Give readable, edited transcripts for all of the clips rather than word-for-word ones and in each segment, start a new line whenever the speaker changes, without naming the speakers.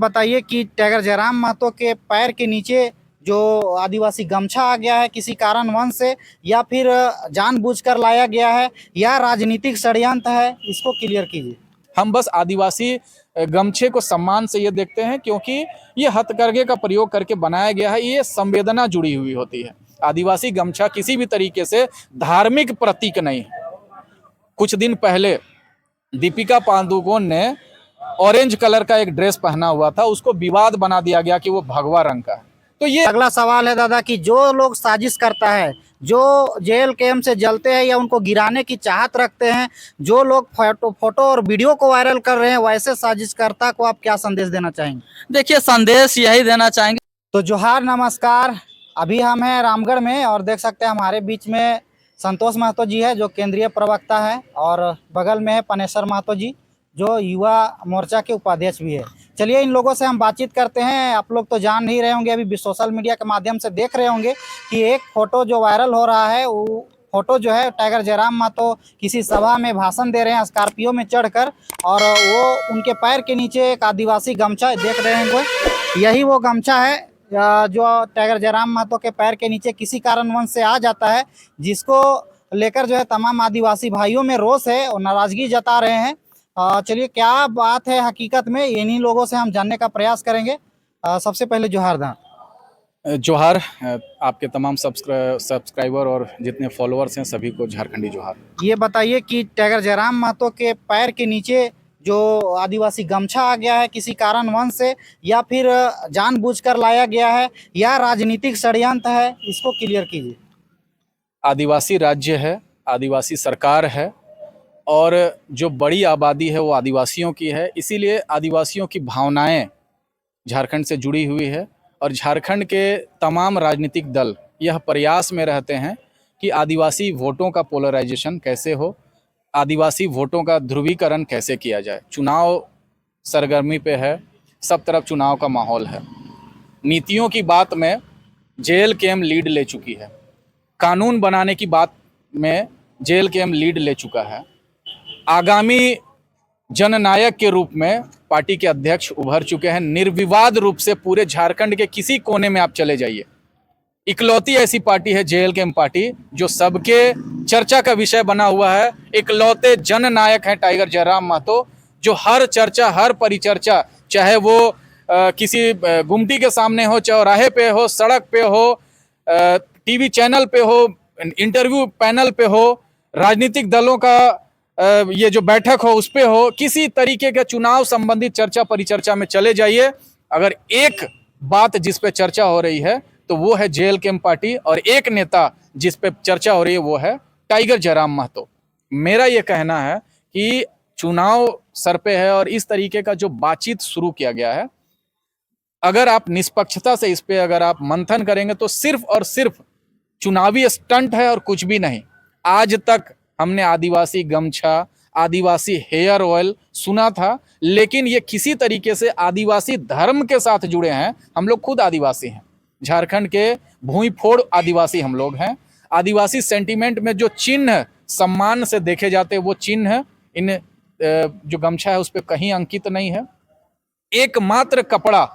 बताइए कि टाइगर जयराम महतो के पैर के नीचे जो आदिवासी गमछा आ गया है किसी कारणवश से, या फिर जानबूझकर लाया गया है, या राजनीतिक षड्यंत्र है, इसको क्लियर कीजिए।
हम बस आदिवासी गमछे को सम्मान से ये देखते हैं, क्योंकि ये हथकरघे का प्रयोग करके बनाया गया है। ये संवेदना जुड़ी हुई होती है। आदिवासी गमछा किसी भी तरीके से धार्मिक प्रतीक नहीं है। कुछ दिन पहले दीपिका पादुकोण ने ऑरेंज कलर का एक ड्रेस पहना हुआ था, उसको विवाद बना दिया गया कि वो भगवा रंग का है। तो ये
अगला सवाल है दादा कि जो लोग साजिश करता है, जो जेल कैंप से जलते हैं या उनको गिराने की चाहत रखते हैं, जो लोग फोटो और वीडियो को वायरल कर रहे हैं, वैसे साजिशकर्ता को आप क्या संदेश देना चाहेंगे?
देखिए, संदेश यही देना चाहेंगे।
तो जोहार, नमस्कार। अभी हम हैं रामगढ़ में और देख सकते हैं हमारे बीच में संतोष महतो जी है जो केंद्रीय प्रवक्ता है, और बगल में है पनेश्वर महतो जी जो युवा मोर्चा के उपाध्यक्ष भी है। चलिए इन लोगों से हम बातचीत करते हैं। आप लोग तो जान नहीं रहे होंगे, अभी भी सोशल मीडिया के माध्यम से देख रहे होंगे कि एक फ़ोटो जो वायरल हो रहा है, वो फोटो जो है टाइगर जयराम महतो किसी सभा में भाषण दे रहे हैं स्कॉर्पियो में चढ़कर, और वो उनके पैर के नीचे एक आदिवासी गमछा देख रहे हैं। यही वो गमछा है जो टाइगर जयराम महतो के पैर के नीचे किसी कारणवश से आ जाता है, जिसको लेकर जो है तमाम आदिवासी भाइयों में रोष है और नाराजगी जता रहे हैं। चलिए क्या बात है हकीकत में, इन्हीं लोगों से हम जानने का प्रयास करेंगे। सबसे पहले जोहार दा।
जोहार आपके तमाम सब्सक्राइबर और जितने फॉलोअर्स हैं सभी को झारखंडी जोहार।
ये बताइए कि टाइगर जयराम महतो के पैर के नीचे जो आदिवासी गमछा आ गया है किसी कारणवश से, या फिर जानबूझकर लाया गया है, या राजनीतिक षड्यंत्र है, इसको क्लियर कीजिए।
आदिवासी राज्य है, आदिवासी सरकार है, और जो बड़ी आबादी है वो आदिवासियों की है। इसीलिए आदिवासियों की भावनाएं झारखंड से जुड़ी हुई है, और झारखंड के तमाम राजनीतिक दल यह प्रयास में रहते हैं कि आदिवासी वोटों का पोलराइजेशन कैसे हो, आदिवासी वोटों का ध्रुवीकरण कैसे किया जाए। चुनाव सरगर्मी पे है, सब तरफ चुनाव का माहौल है। नीतियों की बात में जेल कैंप लीड ले चुकी है, कानून बनाने की बात में जेल कैंप लीड ले चुका है। आगामी जननायक के रूप में पार्टी के अध्यक्ष उभर चुके हैं। निर्विवाद रूप से पूरे झारखंड के किसी कोने में आप चले जाइए, इकलौती ऐसी पार्टी है जेल कैंप पार्टी जो सबके चर्चा का विषय बना हुआ है। इकलौते जननायक हैं टाइगर जयराम महतो, जो हर चर्चा, हर परिचर्चा, चाहे वो किसी गुमटी के सामने हो, चौराहे पे हो, सड़क पे हो, टीवी चैनल पे हो, इंटरव्यू पैनल पे हो, राजनीतिक दलों का ये जो बैठक हो उस पे हो, किसी तरीके के चुनाव संबंधित चर्चा परिचर्चा में चले जाइए, अगर एक बात जिस पे चर्चा हो रही है तो वो है जेल कैंप पार्टी, और एक नेता जिस पे चर्चा हो रही है वो है टाइगर जयराम महतो। मेरा ये कहना है कि चुनाव सर पे है, और इस तरीके का जो बातचीत शुरू किया गया है, अगर आप निष्पक्षता से इस पे अगर आप मंथन करेंगे तो सिर्फ और सिर्फ चुनावी स्टंट है और कुछ भी नहीं। आज तक हमने आदिवासी गमछा, आदिवासी हेयर ऑयल सुना था, लेकिन ये किसी तरीके से आदिवासी धर्म के साथ जुड़े हैं। हम लोग खुद आदिवासी हैं, झारखंड के भूमि फोड़ आदिवासी हम लोग हैं। आदिवासी सेंटीमेंट में जो चिन्ह सम्मान से देखे जाते हैं वो चिन्ह इन जो गमछा है उस पर कहीं अंकित नहीं है। एकमात्र कपड़ा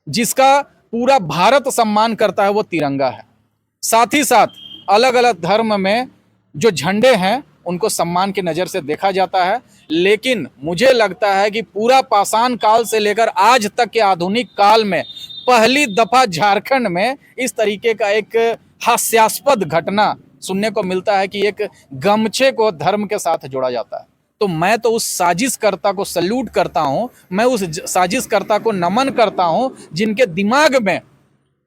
जिसका पूरा भारत सम्मान करता है वो तिरंगा है। साथ ही साथ अलग अलग धर्म में जो झंडे हैं उनको सम्मान की नज़र से देखा जाता है, लेकिन मुझे लगता है कि पूरा पाषाण काल से लेकर आज तक के आधुनिक काल में पहली दफा झारखंड में इस तरीके का एक हास्यास्पद घटना सुनने को मिलता है कि एक गमछे को धर्म के साथ जोड़ा जाता है। तो मैं तो उस साजिशकर्ता को सल्यूट करता हूं, मैं उस साजिशकर्ता को नमन करता हूं जिनके दिमाग में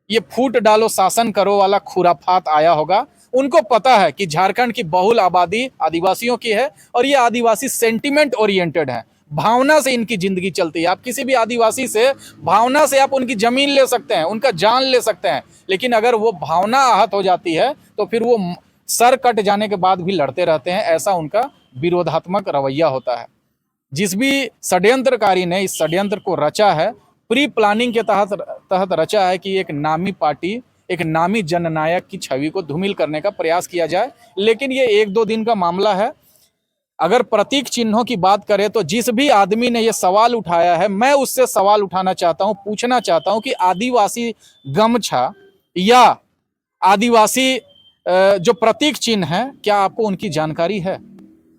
ये फूट डालो शासन करो वाला खुराफात आया होगा। उनको पता है कि झारखंड की बहुल आबादी आदिवासियों की है, और ये आदिवासी सेंटिमेंट ओरिएंटेड है, भावना से इनकी जिंदगी चलती है। आप किसी भी आदिवासी से भावना से आप उनकी जमीन ले सकते हैं, उनका जान ले सकते हैं, लेकिन अगर वो भावना आहत हो जाती है तो फिर वो सर कट जाने के बाद भी लड़ते रहते हैं। ऐसा उनका विरोधात्मक रवैया होता है। जिस भी षड्यंत्रकारी ने इस षड्यंत्र को रचा है, प्री प्लानिंग के तहत रचा है कि एक नामी पार्टी, एक नामी जननायक की छवि को धूमिल करने का प्रयास किया जाए, लेकिन ये 1-2 दिन का मामला है। अगर प्रतीक चिन्हों की बात करें तो जिस भी आदमी ने ये सवाल उठाया है, मैं उससे सवाल उठाना चाहता हूं, पूछना चाहता हूं कि आदिवासी गमछा या आदिवासी जो प्रतीक चिन्ह है, क्या आपको उनकी जानकारी है?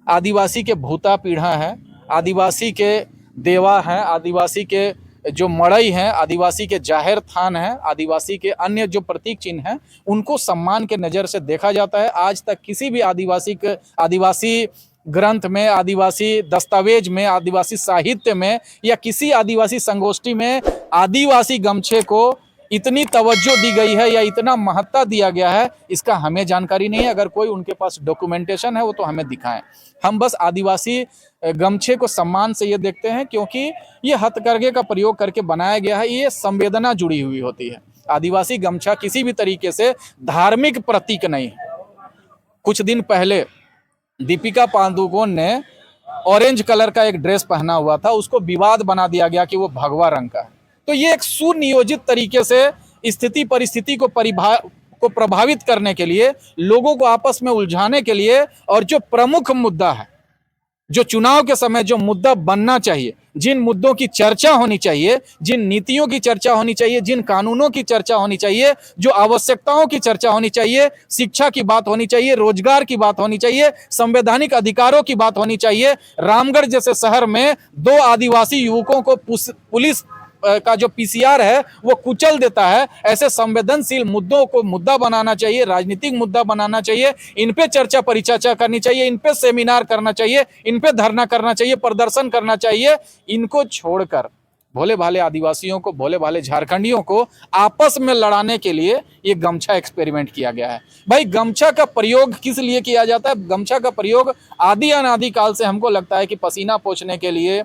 आदिवासी के भूता पीढ़ा है, आदिवासी के देवा हैं, आदिवासी के जो मड़ई हैं, आदिवासी के जाहिर थान हैं, आदिवासी के अन्य जो प्रतीक चिन्ह हैं, उनको सम्मान के नज़र से देखा जाता है। आज तक किसी भी आदिवासी ग्रंथ में, आदिवासी दस्तावेज में, आदिवासी साहित्य में या किसी आदिवासी संगोष्ठी में आदिवासी गमछे को इतनी तवज्जो दी गई है या इतना महत्ता दिया गया है, इसका हमें जानकारी नहीं है। अगर कोई उनके पास डॉक्यूमेंटेशन है वो तो हमें दिखाएं। हम बस आदिवासी गमछे को सम्मान से ये देखते हैं क्योंकि ये हथकरघे का प्रयोग करके बनाया गया है, ये संवेदना जुड़ी हुई होती है। आदिवासी गमछा किसी भी तरीके से धार्मिक प्रतीक नहीं है। कुछ दिन पहले दीपिका पादुकोण ने ऑरेंज कलर का एक ड्रेस पहना हुआ था, उसको विवाद बना दिया गया कि वो भगवा रंग का है। तो ये एक सुनियोजित तरीके से स्थिति परिस्थिति को प्रभावित करने के लिए, लोगों को आपस में उलझाने के लिए, और जो प्रमुख मुद्दा है, जो चुनाव के समय जो मुद्दा बनना चाहिए, जिन मुद्दों की चर्चा होनी चाहिए, जिन नीतियों की चर्चा होनी चाहिए, जिन कानूनों की चर्चा होनी चाहिए, जो आवश्यकताओं की चर्चा होनी चाहिए, शिक्षा की बात होनी चाहिए, रोजगार की बात होनी चाहिए, संवैधानिक अधिकारों की बात होनी चाहिए, रामगढ़ जैसे शहर में 2 आदिवासी युवकों को पुलिस का जो पीसीआर है वो कुचल देता है। ऐसे संवेदनशील मुद्दों को मुद्दा बनाना चाहिए, राजनीतिक मुद्दा बनाना चाहिए, इन पे चर्चा परिचर्चा करनी चाहिए, इन पे सेमिनार करना चाहिए, इन पे धरना करना चाहिए, प्रदर्शन करना चाहिए। इनको छोड़कर भोले भाले आदिवासियों को, भोले भाले झारखंडियों को आपस में लड़ाने के लिए ये गमछा एक्सपेरिमेंट किया गया है। भाई, गमछा का प्रयोग किस लिए किया जाता है? गमछा का प्रयोग आदि अनादि काल से हमको लगता है कि पसीना पोंछने के लिए,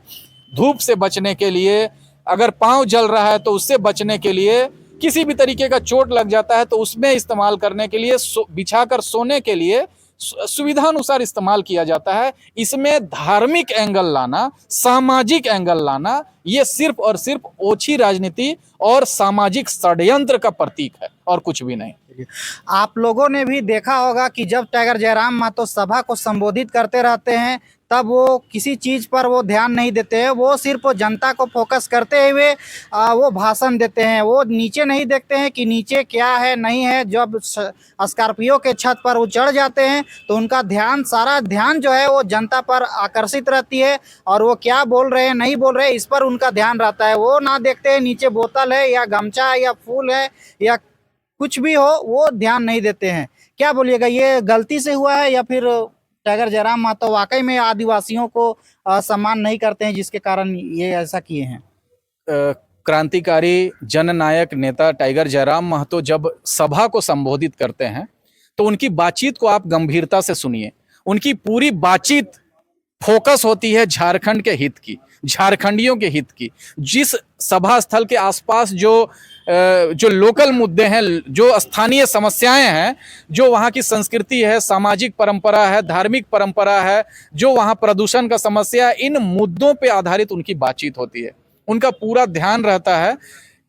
धूप से बचने के लिए, अगर पाँव जल रहा है तो उससे बचने के लिए, किसी भी तरीके का चोट लग जाता है तो उसमें इस्तेमाल करने के लिए, बिछाकर सोने के लिए सुविधानुसार इस्तेमाल किया जाता है। इसमें धार्मिक एंगल लाना, सामाजिक एंगल लाना, ये सिर्फ और सिर्फ ओछी राजनीति और सामाजिक षड्यंत्र का प्रतीक है और कुछ भी नहीं।
आप लोगों ने भी देखा होगा कि जब टाइगर जयराम महतो सभा को संबोधित करते रहते हैं तब वो किसी चीज़ पर वो ध्यान नहीं देते हैं, वो सिर्फ जनता को फोकस करते हुए वो भाषण देते हैं। वो नीचे नहीं देखते हैं कि नीचे क्या है नहीं है। जब स्कॉर्पियो के छत पर वो चढ़ जाते हैं तो उनका ध्यान, सारा ध्यान जो है वो जनता पर आकर्षित रहती है और वो क्या बोल रहे हैं नहीं बोल रहे हैं इस पर उनका ध्यान रहता है। वो ना देखते हैं नीचे बोतल है या गमछा है या फूल है या कुछ भी हो, वो ध्यान नहीं देते हैं। क्या बोलिएगा, ये गलती से हुआ है या फिर टाइगर जयराम महतो वाकई में आदिवासियों को सम्मान नहीं करते हैं जिसके कारण ये ऐसा किए हैं?
क्रांतिकारी जननायक नेता टाइगर जयराम महतो जब सभा को संबोधित करते हैं तो उनकी बातचीत को आप गंभीरता से सुनिए। उनकी पूरी बातचीत फोकस होती है झारखंड के हित की, झारखंडियों के हित की। जिस सभा स्थल के आसपास जो लोकल मुद्दे हैं, जो स्थानीय समस्याएं हैं, जो वहाँ की संस्कृति है, सामाजिक परंपरा है, धार्मिक परंपरा है, जो वहाँ प्रदूषण का समस्या है, इन मुद्दों पे आधारित उनकी बातचीत होती है। उनका पूरा ध्यान रहता है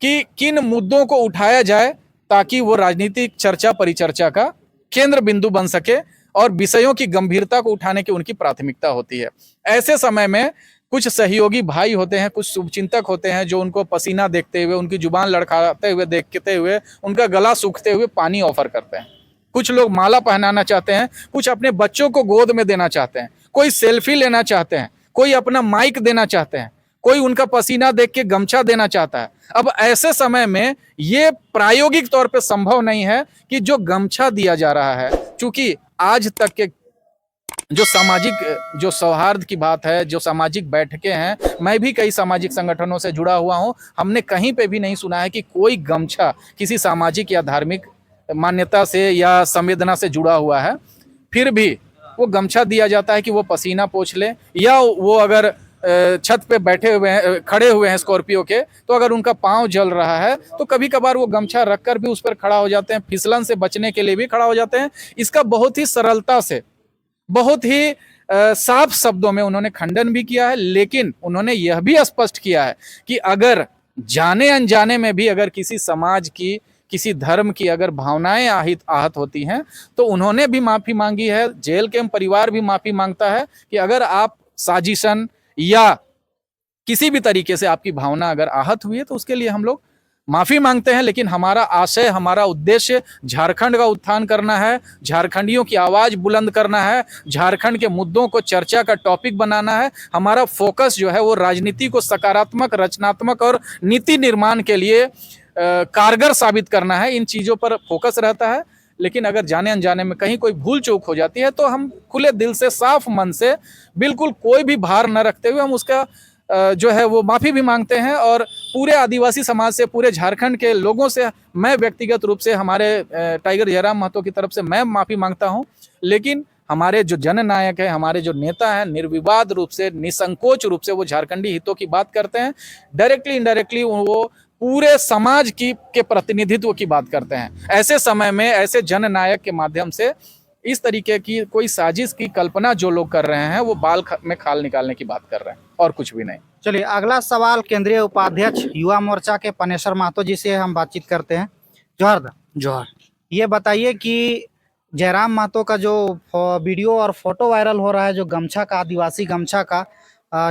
कि किन मुद्दों को उठाया जाए ताकि वो राजनीतिक चर्चा परिचर्चा का केंद्र बिंदु बन सके और विषयों की गंभीरता को उठाने की उनकी प्राथमिकता होती है। ऐसे समय में कुछ सहयोगी भाई होते हैं, कुछ शुभचिंतक होते हैं जो उनको पसीना देखते हुए, उनकी जुबान लड़खड़ाते हुए, देखते हुए, उनका गला सूखते हुए पानी ऑफर करते हैं। कुछ लोग माला पहनाना चाहते हैं, कुछ अपने बच्चों को गोद में देना चाहते हैं, कोई सेल्फी लेना चाहते हैं, कोई अपना माइक देना चाहते हैं, कोई उनका पसीना देख के गमछा देना चाहता है। अब ऐसे समय में ये प्रायोगिक तौर पे संभव नहीं है कि जो गमछा दिया जा रहा है, चूंकि आज तक के जो सामाजिक, जो सौहार्द की बात है, जो सामाजिक बैठकें हैं, मैं भी कई सामाजिक संगठनों से जुड़ा हुआ हूं, हमने कहीं पे भी नहीं सुना है कि कोई गमछा किसी सामाजिक या धार्मिक मान्यता से या संवेदना से जुड़ा हुआ है। फिर भी वो गमछा दिया जाता है कि वो पसीना पोंछ ले, या वो अगर छत पे बैठे हुए हैं, खड़े हुए हैं स्कॉर्पियो के, तो अगर उनका पाँव जल रहा है तो कभी कभार वो गमछा रखकर भी उस पर खड़ा हो जाते हैं, फिसलन से बचने के लिए भी खड़ा हो जाते हैं। इसका बहुत ही सरलता से, बहुत ही साफ शब्दों में उन्होंने खंडन भी किया है, लेकिन उन्होंने यह भी स्पष्ट किया है कि अगर जाने अनजाने में भी अगर किसी समाज की, किसी धर्म की अगर भावनाएं आहत होती हैं तो उन्होंने भी माफ़ी मांगी है। जेल कैंप परिवार भी माफ़ी मांगता है कि अगर आप साजिशन या किसी भी तरीके से आपकी भावना अगर आहत हुई है तो उसके लिए हम लोग माफी मांगते हैं। लेकिन हमारा आशय, हमारा उद्देश्य झारखंड का उत्थान करना है, झारखंडियों की आवाज बुलंद करना है, झारखंड के मुद्दों को चर्चा का टॉपिक बनाना है। हमारा फोकस जो है वो राजनीति को सकारात्मक, रचनात्मक और नीति निर्माण के लिए कारगर साबित करना है। इन चीज़ों पर फोकस रहता है। लेकिन अगर जाने अनजाने में कहीं कोई भूल चूक हो जाती है तो हम खुले दिल से, साफ मन से, बिल्कुल कोई भी भार न रखते हुए हम उसका जो है वो माफ़ी भी मांगते हैं। और पूरे आदिवासी समाज से, पूरे झारखंड के लोगों से मैं व्यक्तिगत रूप से, हमारे टाइगर जयराम महतो की तरफ से मैं माफ़ी मांगता हूं। लेकिन हमारे जो जननायक है, हमारे जो नेता हैं, निर्विवाद रूप से, निसंकोच रूप से वो झारखंडी हितों की बात करते हैं। डायरेक्टली इनडायरेक्टली वो पूरे समाज के प्रतिनिधित्व की बात करते हैं। ऐसे समय में ऐसे जननायक के माध्यम से इस तरीके की कोई साजिश की कल्पना जो लोग कर रहे हैं वो बाल में खाल निकालने की बात कर रहे हैं और कुछ भी नहीं।
चलिए, अगला सवाल केंद्रीय उपाध्यक्ष युवा मोर्चा के पनेश्वर महतो जी से हम बातचीत करते हैं। जोहार।
जोहार।
ये बताइए कि जयराम महतो का जो वीडियो और फोटो वायरल हो रहा है, जो गमछा का, आदिवासी गमछा का,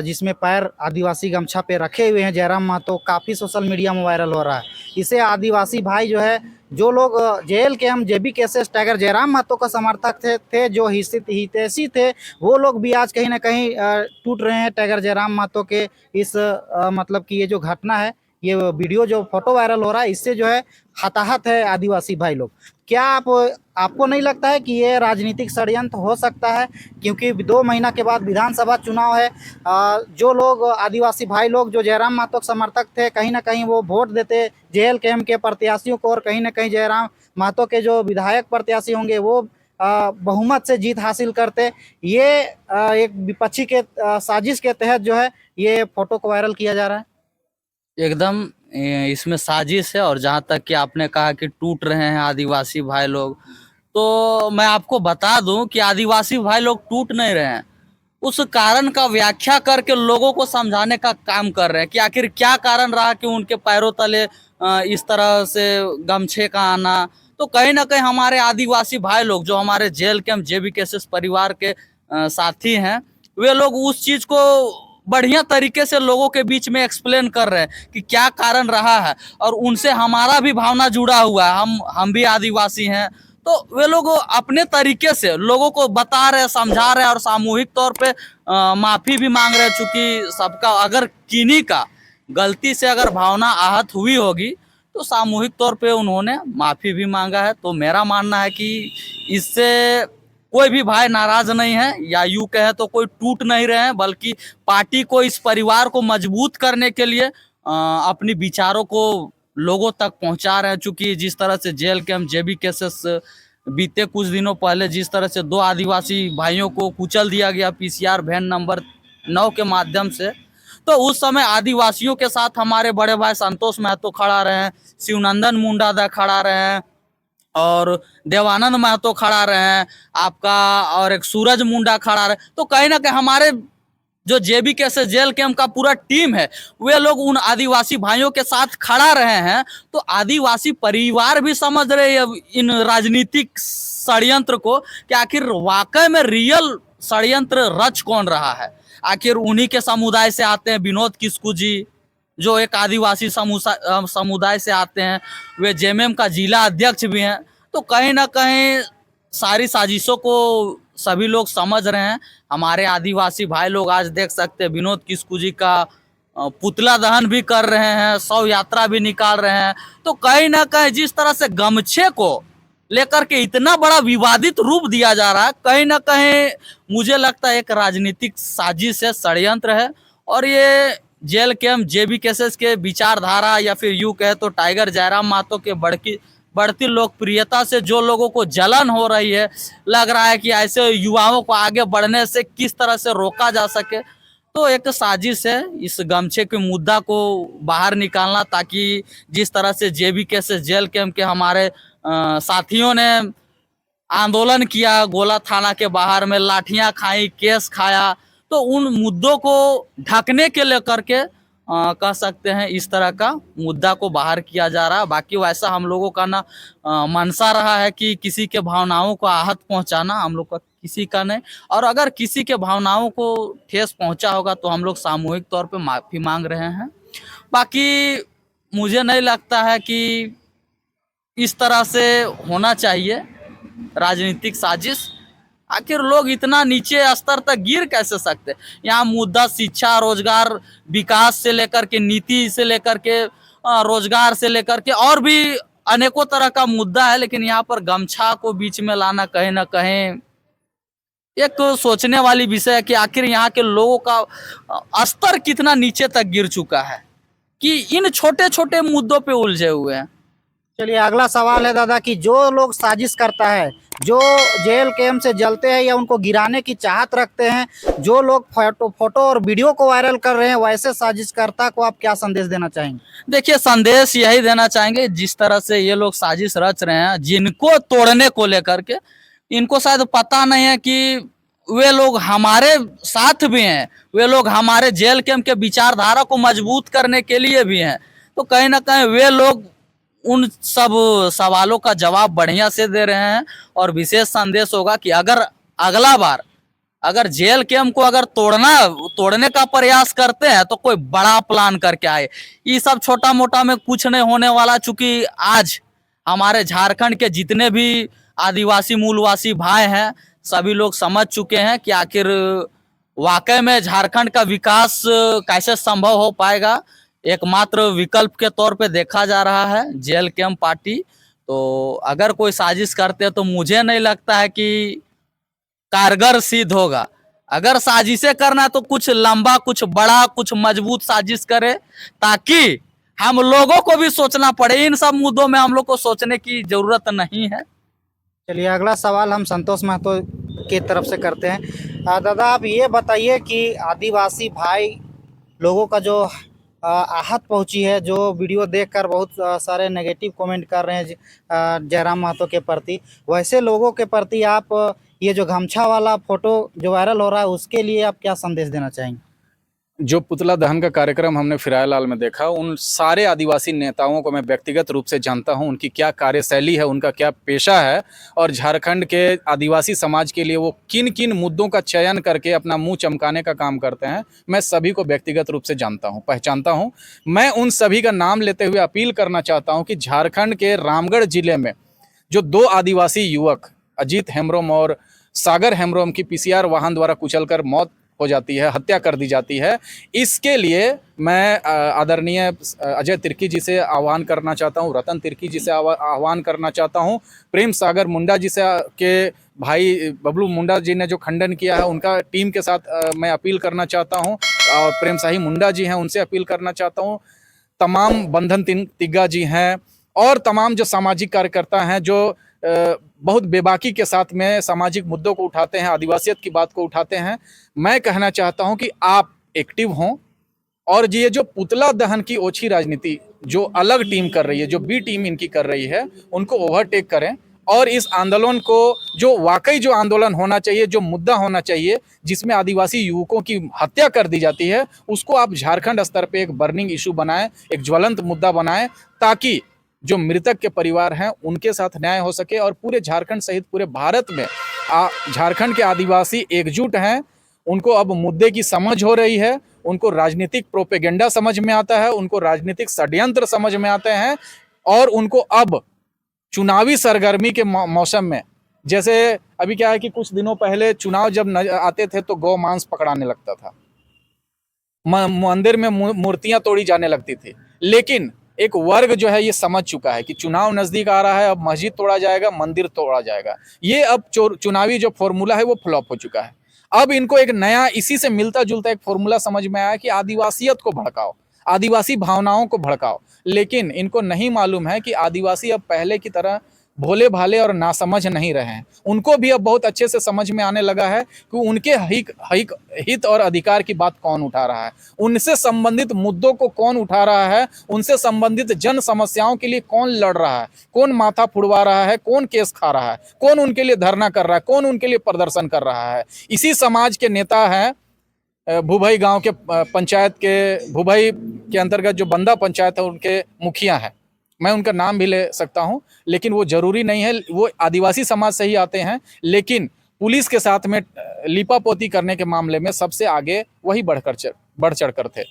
जिसमें पैर आदिवासी गमछा पे रखे हुए हैं जयराम महतो, काफ़ी सोशल मीडिया में वायरल हो रहा है। इसे आदिवासी भाई जो है, जो लोग जेल के हम जेबी केसेस टाइगर जयराम महतो का समर्थक थे, जो हितैषी थे, वो लोग भी आज कहीं ना कहीं टूट रहे हैं टाइगर जयराम महतो के इस मतलब कि ये जो घटना है, ये वीडियो जो फोटो वायरल हो रहा है, इससे जो है हताहत है आदिवासी भाई लोग। क्या आपको नहीं लगता है कि ये राजनीतिक षड्यंत्र हो सकता है? क्योंकि 2 महीना के बाद विधानसभा चुनाव है। जो लोग आदिवासी भाई लोग जो जयराम महतो के समर्थक थे, कहीं ना कहीं वो वोट देते जेल कैंप के प्रत्याशियों को, और कहीं ना कहीं जयराम महतो के जो विधायक प्रत्याशी होंगे वो बहुमत से जीत हासिल करते। ये एक विपक्षी के साजिश के तहत जो है ये फोटो को वायरल किया जा रहा है।
एकदम इसमें साजिश है। और जहाँ तक कि आपने कहा कि टूट रहे हैं आदिवासी भाई लोग, तो मैं आपको बता दूं कि आदिवासी भाई लोग टूट नहीं रहे हैं। उस कारण का व्याख्या करके लोगों को समझाने का काम कर रहे हैं कि आखिर क्या कारण रहा कि उनके पैरों तले इस तरह से गमछे का आना। तो कहीं ना कहीं हमारे आदिवासी भाई लोग, जो हमारे जेल कैंप जेबी केसेस परिवार के साथी हैं, वे लोग उस चीज को बढ़िया तरीके से लोगों के बीच में एक्सप्लेन कर रहे हैं कि क्या कारण रहा है। और उनसे हमारा भी भावना जुड़ा हुआ है, हम भी आदिवासी हैं। तो वे लोग अपने तरीके से लोगों को बता रहे हैं, समझा रहे हैं, और सामूहिक तौर पे माफी भी मांग रहे हैं। चूंकि सबका अगर किन्हीं का गलती से अगर भावना आहत हुई होगी तो सामूहिक तौर पे उन्होंने माफी भी मांगा है। तो मेरा मानना है कि इससे कोई भी भाई नाराज नहीं है, या यूं कहे तो कोई टूट नहीं रहे हैं, बल्कि पार्टी को, इस परिवार को मजबूत करने के लिए अपनी विचारों को लोगों तक पहुंचा रहे हैं। चूंकि जिस तरह से जेल कैंप जेबी केसेस बीते कुछ दिनों पहले जिस तरह से 2 आदिवासी भाइयों को कुचल दिया गया पीसीआर वैन नंबर 9 के माध्यम से, तो उस समय आदिवासियों के साथ हमारे बड़े भाई संतोष महतो खड़ा रहे हैं, शिवनंदन मुंडादा खड़ा रहे हैं, और देवानंद महतो खड़ा रहे हैं आपका, और एक सूरज मुंडा खड़ा रहे। तो कहीं ना कहीं हमारे जो जेबी केसेस जेल कैंप का पूरा टीम है, वे लोग उन आदिवासी भाइयों के साथ खड़ा रहे हैं। तो आदिवासी परिवार भी समझ रहे हैं इन राजनीतिक षड्यंत्र को कि आखिर वाकई में रियल षड्यंत्र रच कौन रहा है। आखिर उन्हीं के समुदाय से आते हैं विनोद किस्कू जी, जो एक आदिवासी समुदाय से आते हैं, वे जेएमएम का जिला अध्यक्ष भी हैं। तो कहीं ना कहीं सारी साजिशों को सभी लोग समझ रहे हैं। हमारे आदिवासी भाई लोग आज देख सकते हैं विनोद किस्कू जी का पुतला दहन भी कर रहे हैं, शव यात्रा भी निकाल रहे हैं। तो कहीं ना कहीं जिस तरह से गमछे को लेकर के इतना बड़ा विवादित रूप दिया जा रहा है, कहीं ना कहीं मुझे लगता है एक राजनीतिक साजिश है, षड्यंत्र है। और ये जेल कैंप जेबी केसेस के विचारधारा, या फिर यूं कहे तो टाइगर जयराम महतो के बढ़ती लोकप्रियता से जो लोगों को जलन हो रही है, लग रहा है कि ऐसे युवाओं को आगे बढ़ने से किस तरह से रोका जा सके, तो एक साजिश है इस गमछे के मुद्दा को बाहर निकालना, ताकि जिस तरह से जेबी केसेस जेल कैंप के हमारे साथियों ने आंदोलन किया, गोला थाना के बाहर में लाठियां खाई, केस खाया, तो उन मुद्दों को ढकने के लेकर के कह सकते हैं इस तरह का मुद्दा को बाहर किया जा रहा है। बाकी वैसा हम लोगों का ना मनसा रहा है कि किसी के भावनाओं को आहत पहुंचाना, हम लोग का किसी का नहीं। और अगर किसी के भावनाओं को ठेस पहुंचा होगा तो हम लोग सामूहिक तौर पे माफी मांग रहे हैं। बाकी मुझे नहीं लगता है कि इस तरह से होना चाहिए राजनीतिक साजिश। आखिर लोग इतना नीचे स्तर तक गिर कैसे सकते? यहाँ मुद्दा शिक्षा, रोजगार, विकास से लेकर के, नीति से लेकर के, रोजगार से लेकर के और भी अनेकों तरह का मुद्दा है, लेकिन यहाँ पर गमछा को बीच में लाना कहीं ना कहीं एक सोचने वाली विषय है कि आखिर यहाँ के लोगों का स्तर कितना नीचे तक गिर चुका है कि इन छोटे छोटे मुद्दों पे उलझे हुए हैं।
चलिए अगला सवाल है दादा कि जो लोग साजिश करता है, जो जेल कैंप से जलते हैं या उनको गिराने की चाहत रखते हैं, जो लोग फोटो और वीडियो को वायरल कर रहे हैं, वैसे साजिशकर्ता को आप क्या संदेश देना चाहेंगे?
देखिए, संदेश यही देना चाहेंगे, जिस तरह से ये लोग साजिश रच रहे हैं जिनको तोड़ने को लेकर के, इनको शायद पता नहीं है कि वे लोग हमारे साथ भी हैं, वे लोग हमारे जेल कैंप के विचारधारा को मजबूत करने के लिए भी हैं। तो कहीं ना कहीं वे लोग उन सब सवालों का जवाब बढ़िया से दे रहे हैं। और विशेष संदेश होगा कि अगर अगला बार अगर जेल कैंप को अगर तोड़ने का प्रयास करते हैं तो कोई बड़ा प्लान करके आए। ये सब छोटा मोटा में कुछ नहीं होने वाला, चूंकि आज हमारे झारखंड के जितने भी आदिवासी मूलवासी भाई हैं सभी लोग समझ चुके हैं कि आखिर वाकई में झारखंड का विकास कैसे संभव हो पाएगा। एकमात्र विकल्प के तौर पे देखा जा रहा है जेल कैंप पार्टी। तो अगर कोई साजिश करते हैं तो मुझे नहीं लगता है कि कारगर सिद्ध होगा। अगर साजिशें करना है तो कुछ लंबा, कुछ बड़ा, कुछ मजबूत साजिश करे, ताकि हम लोगों को भी सोचना पड़े। इन सब मुद्दों में हम लोग को सोचने की जरूरत नहीं है।
चलिए अगला सवाल हम संतोष महतो की तरफ से करते हैं। दादा आप ये बताइए कि आदिवासी भाई लोगों का जो आहत पहुंची है, जो वीडियो देखकर बहुत सारे नेगेटिव कमेंट कर रहे हैं जयराम महतो के प्रति, वैसे लोगों के प्रति आप ये जो गमछा वाला फोटो जो वायरल हो रहा है उसके लिए आप क्या संदेश देना चाहेंगे?
जो पुतला दहन का कार्यक्रम हमने फिरायलाल में देखा, उन सारे आदिवासी नेताओं को मैं व्यक्तिगत रूप से जानता हूं, उनकी क्या कार्यशैली है, उनका क्या पेशा है और झारखंड के आदिवासी समाज के लिए वो किन किन मुद्दों का चयन करके अपना मुंह चमकाने का काम करते हैं। मैं सभी को व्यक्तिगत रूप से जानता हूं, पहचानता हूं। मैं उन सभी का नाम लेते हुए अपील करना चाहता हूँ कि झारखंड के रामगढ़ जिले में जो 2 आदिवासी युवक अजीत हेम्ब्रोम और सागर हेम्ब्रोम की पीसीआर वाहन द्वारा कुचलकर मौत हो जाती है, हत्या कर दी जाती है, इसके लिए मैं आदरणीय अजय तिर्की जी से आह्वान करना चाहता हूं, रतन तिर्की जी से आह्वान करना चाहता हूं, प्रेम सागर मुंडा जी से के भाई बबलू मुंडा जी ने जो खंडन किया है उनका टीम के साथ मैं अपील करना चाहता हूं, और प्रेम साही मुंडा जी हैं उनसे अपील करना चाहता हूं, तमाम बंधन तिग्गा जी हैं और तमाम जो सामाजिक कार्यकर्ता हैं जो बहुत बेबाकी के साथ में सामाजिक मुद्दों को उठाते हैं, आदिवासियत की बात को उठाते हैं। मैं कहना चाहता हूं कि आप एक्टिव हों और ये जो पुतला दहन की ओछी राजनीति जो अलग टीम कर रही है, जो बी टीम इनकी कर रही है, उनको ओवरटेक करें और इस आंदोलन को जो वाकई जो आंदोलन होना चाहिए, जो मुद्दा होना चाहिए जिसमें आदिवासी युवकों की हत्या कर दी जाती है, उसको आप झारखंड स्तर पे एक बर्निंग इशू बनाएं, एक ज्वलंत मुद्दा बनाएं, ताकि जो मृतक के परिवार हैं उनके साथ न्याय हो सके और पूरे झारखंड सहित पूरे भारत में झारखंड के आदिवासी एकजुट हैं। उनको अब मुद्दे की समझ हो रही है, उनको राजनीतिक प्रोपेगेंडा समझ में आता है, उनको राजनीतिक षड्यंत्र समझ में आते हैं और उनको अब चुनावी सरगर्मी के मौसम में, जैसे अभी क्या है कि कुछ दिनों पहले चुनाव जब आते थे तो गौ मांस पकड़ाने लगता था, मंदिर में मूर्तियां तोड़ी जाने लगती थी, लेकिन एक वर्ग जो है ये समझ चुका है कि चुनाव नजदीक आ रहा है, अब मस्जिद तोड़ा जाएगा, मंदिर तोड़ा जाएगा। ये अब चुनावी जो फॉर्मूला है वो फ्लॉप हो चुका है। अब इनको एक नया इसी से मिलता जुलता एक फॉर्मूला समझ में आया कि आदिवासियत को भड़काओ, आदिवासी भावनाओं को भड़काओ, लेकिन इनको नहीं मालूम है कि आदिवासी अब पहले की तरह भोले भाले और नासमझ नहीं रहे हैं। उनको भी अब बहुत अच्छे से समझ में आने लगा है कि उनके हित और अधिकार की बात कौन उठा रहा है, उनसे संबंधित मुद्दों को कौन उठा रहा है, उनसे संबंधित जन समस्याओं के लिए कौन लड़ रहा है, कौन माथा फुड़वा रहा है, कौन केस खा रहा है, कौन उनके लिए धरना कर रहा है, कौन उनके लिए प्रदर्शन कर रहा है। इसी समाज के नेता हैं भूभाई गांव के पंचायत के भूभाई के अंतर्गत जो बंदा पंचायत है उनके मुखिया हैं। मैं उनका नाम भी ले सकता हूं, लेकिन वो जरूरी नहीं है। वो आदिवासी समाज से ही आते हैं, लेकिन पुलिस के साथ में लिपापोती करने के मामले में सबसे आगे वही बढ़ चढ़ कर थे।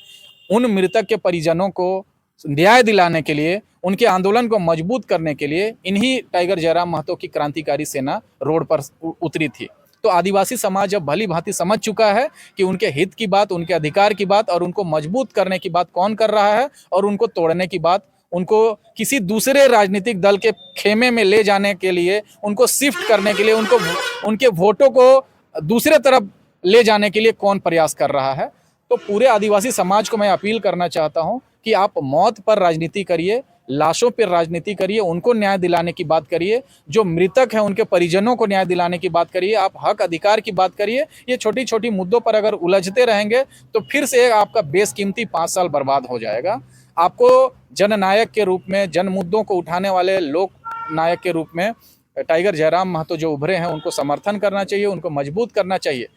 उन मृतक के परिजनों को न्याय दिलाने के लिए, उनके आंदोलन को मजबूत करने के लिए इन्हीं टाइगर जयराम महतो की क्रांतिकारी सेना रोड पर उतरी थी। तो आदिवासी समाज अब भली भांति समझ चुका है कि उनके हित की बात, उनके अधिकार की बात और उनको मजबूत करने की बात कौन कर रहा है, और उनको तोड़ने की बात, उनको किसी दूसरे राजनीतिक दल के खेमे में ले जाने के लिए, उनको शिफ्ट करने के लिए, उनको उनके वोटों को दूसरे तरफ ले जाने के लिए कौन प्रयास कर रहा है। तो पूरे आदिवासी समाज को मैं अपील करना चाहता हूं कि आप मौत पर राजनीति करिए, लाशों पर राजनीति करिए, उनको न्याय दिलाने की बात करिए, जो मृतक हैं उनके परिजनों को न्याय दिलाने की बात करिए, आप हक अधिकार की बात करिए। ये छोटी छोटी मुद्दों पर अगर उलझते रहेंगे तो फिर से आपका बेशकीमती 5 साल बर्बाद हो जाएगा। आपको जननायक के रूप में, जन मुद्दों को उठाने वाले लोक नायक के रूप में टाइगर जयराम महतो जो उभरे हैं उनको समर्थन करना चाहिए, उनको मजबूत करना चाहिए।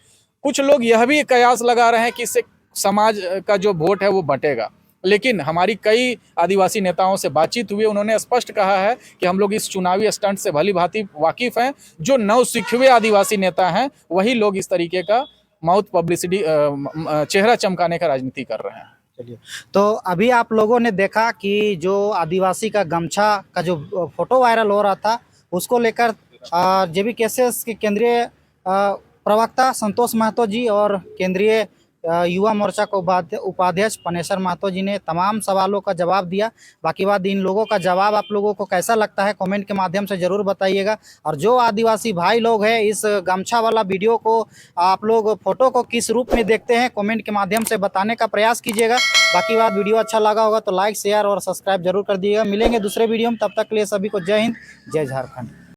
कुछ लोग यह भी कयास लगा रहे हैं कि इससे समाज का जो वोट है वो बंटेगा, लेकिन हमारी कई आदिवासी नेताओं से बातचीत हुई, उन्होंने स्पष्ट कहा है कि हम लोग इस चुनावी स्टंट से भली भांति वाकिफ हैं। जो नवसिखुए आदिवासी नेता हैं वही लोग इस तरीके का माउथ पब्लिसिटी, चेहरा चमकाने का राजनीति कर रहे हैं।
चलिए, तो अभी आप लोगों ने देखा कि जो आदिवासी का गमछा का जो फोटो वायरल हो रहा था, उसको लेकर जेबी केसेस के केंद्रीय प्रवक्ता संतोष महतो जी और केंद्रीय युवा मोर्चा को उपाध्यक्ष पनेसर महतो जी ने तमाम सवालों का जवाब दिया। बाकी बात इन लोगों का जवाब आप लोगों को कैसा लगता है कमेंट के माध्यम से ज़रूर बताइएगा। और जो आदिवासी भाई लोग हैं, इस गमछा वाला वीडियो को आप लोग फोटो को किस रूप में देखते हैं कमेंट के माध्यम से बताने का प्रयास कीजिएगा। बाकी बात, वीडियो अच्छा लगा होगा तो लाइक, शेयर और सब्सक्राइब जरूर कर दीजिएगा। मिलेंगे दूसरे वीडियो में, तब तक के लिए सभी को जय हिंद, जय झारखंड।